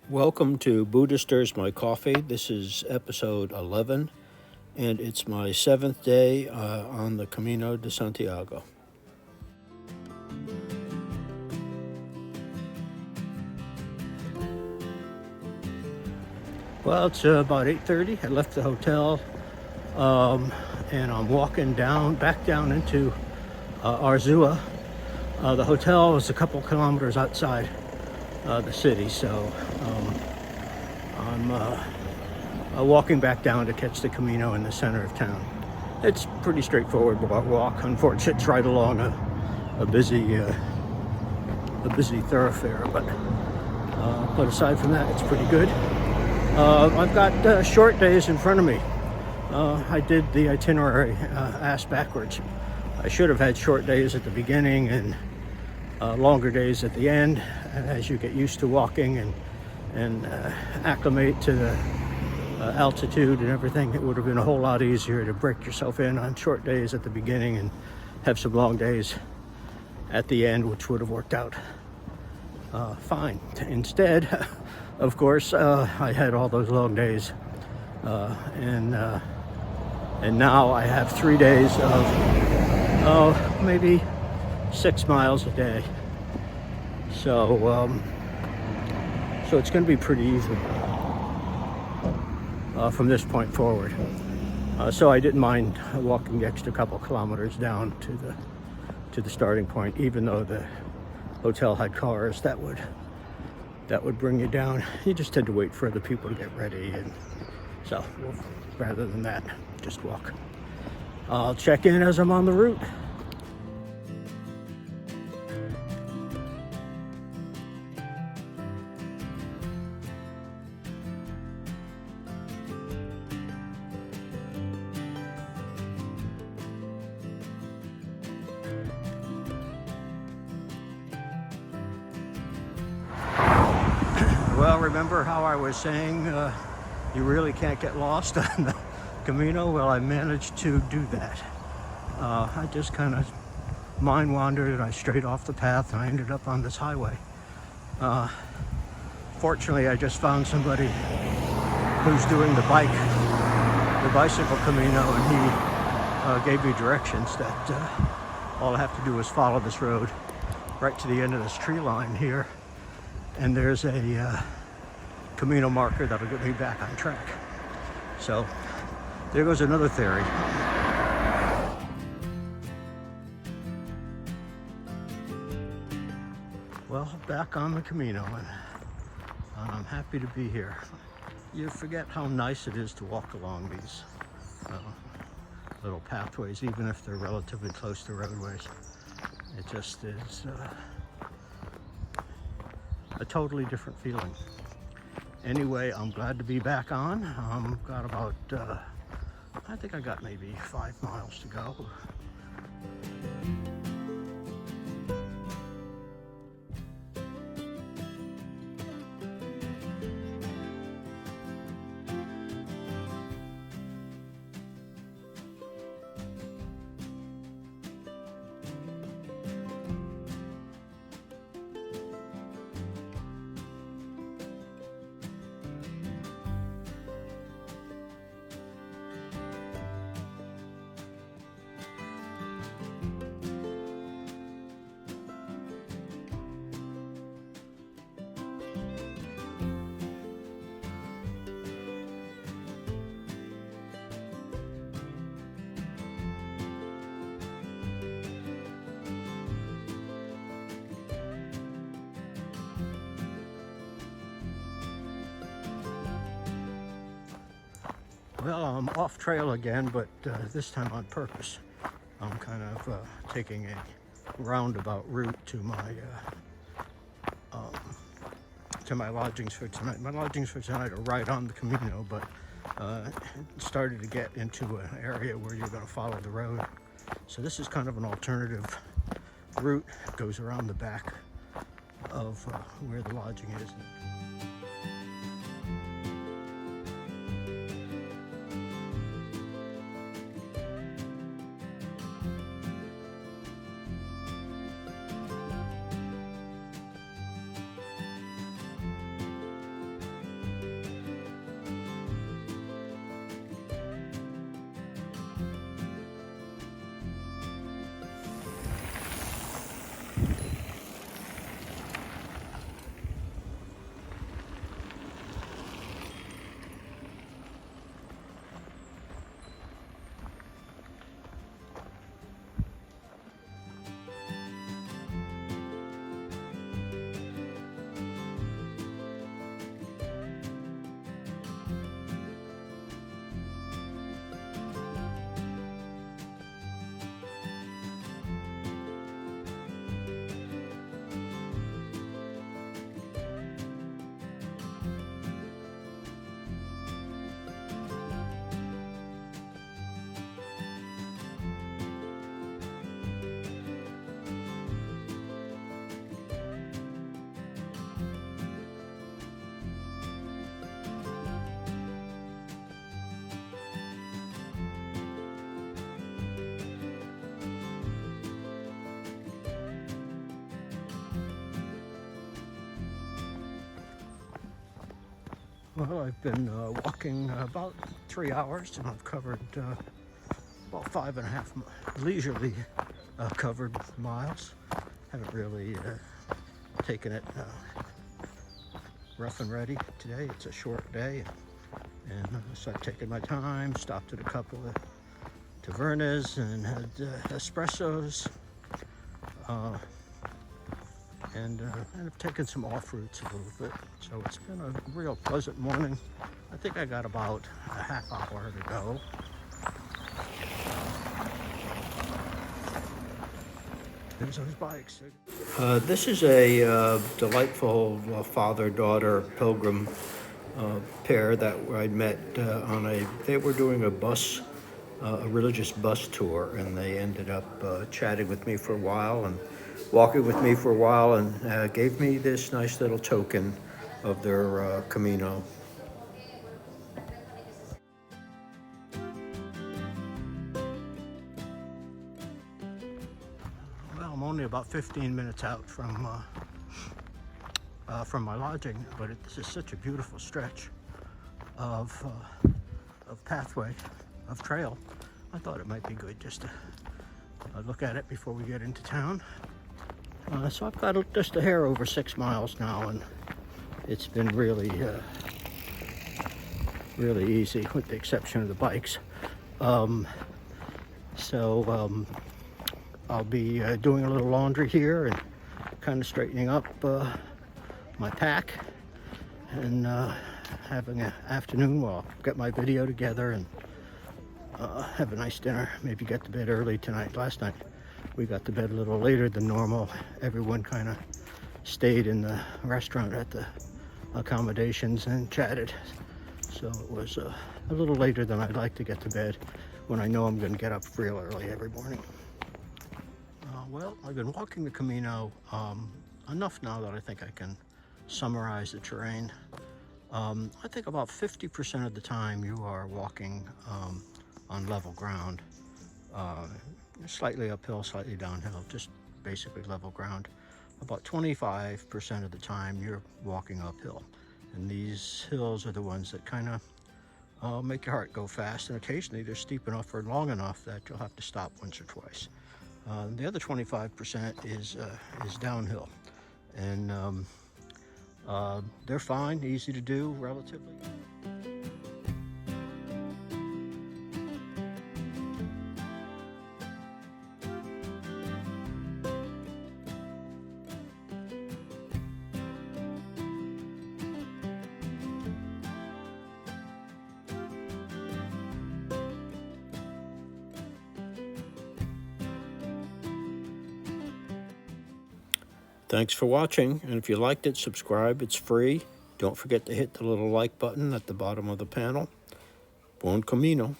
Welcome to Buddha Stirs My Coffee. This is episode 11, and it's my 7th day on the Camino de Santiago. Well, it's about 8:30. I left the hotel, and I'm walking back down into Aszua. The hotel is a couple kilometers outside the city, so I'm walking back down to catch the Camino in the center of town. It's pretty straightforward walk. Unfortunately, it's right along a busy thoroughfare, but aside from that, it's pretty good. I've got short days in front of me. I did the itinerary ass backwards. I should have had short days at the beginning and longer days at the end, as you get used to walking and acclimate to the altitude and everything. It would have been a whole lot easier to break yourself in on short days at the beginning and have some long days at the end, which would have worked out fine. Instead, of course, I had all those long days, and now I have 3 days of maybe 6 miles a day. So it's going to be pretty easy from this point forward. So I didn't mind walking the extra couple kilometers down to the starting point, even though the hotel had cars that would bring you down. You just had to wait for other people to get ready, and so rather than that, just walk. I'll check in as I'm on the route. Well, remember how I was saying you really can't get lost on the Camino? Well, I managed to do that. I just kind of mind wandered and I strayed off the path and I ended up on this highway. Fortunately, I just found somebody who's doing the bicycle Camino, and he gave me directions that all I have to do is follow this road right to the end of this tree line here, and there's a Camino marker that'll get me back on track. So there goes another theory. Well, back on the Camino, and I'm happy to be here. You forget how nice it is to walk along these little pathways, even if they're relatively close to roadways. It just is a totally different feeling. Anyway, I'm glad to be back on. Got about, I think I got maybe 5 miles to go. Well, I'm off trail again, but this time on purpose. I'm kind of taking a roundabout route to my lodgings for tonight. My lodgings for tonight are right on the Camino, but it started to get into an area where you're going to follow the road. So this is kind of an alternative route. It goes around the back of where the lodging is. Well, I've been walking about 3 hours, and I've covered about 5.5 leisurely covered miles. Haven't really taken it rough and ready today. It's a short day, and so I've taken my time, stopped at a couple of tavernas and had espressos, and I've taken some off routes a little bit. So it's been a real pleasant morning. I think I got about a half hour to go. There's those bikes. This is a delightful father-daughter pilgrim pair that I met they were doing a religious bus tour, and they ended up chatting with me for a while and walking with me for a while, and gave me this nice little token of their Camino. Well, I'm only about 15 minutes out from my lodging, but this is such a beautiful stretch of pathway, of trail. I thought it might be good just to look at it before we get into town. So I've got just a hair over 6 miles now, and it's been really easy, with the exception of the bikes. I'll be doing a little laundry here and kind of straightening up my pack, and having an afternoon while I get my video together and have a nice dinner. Maybe get to bed early tonight. Last night we got to bed a little later than normal. Everyone kind of stayed in the restaurant at the accommodations and chatted, so it was a little later than I'd like to get to bed when I know I'm going to get up real early every morning. Well, I've been walking the Camino enough now that I think I can summarize the terrain. I think about 50% of the time you are walking on level ground, slightly uphill, slightly downhill, just basically level ground. About 25% of the time you're walking uphill, and these hills are the ones that kind of make your heart go fast, and occasionally they're steep enough or long enough that you'll have to stop once or twice. The other 25% is downhill, and they're fine, easy to do, relatively. Thanks for watching, and if you liked it, subscribe. It's free. Don't forget to hit the little like button at the bottom of the panel. Buen Camino.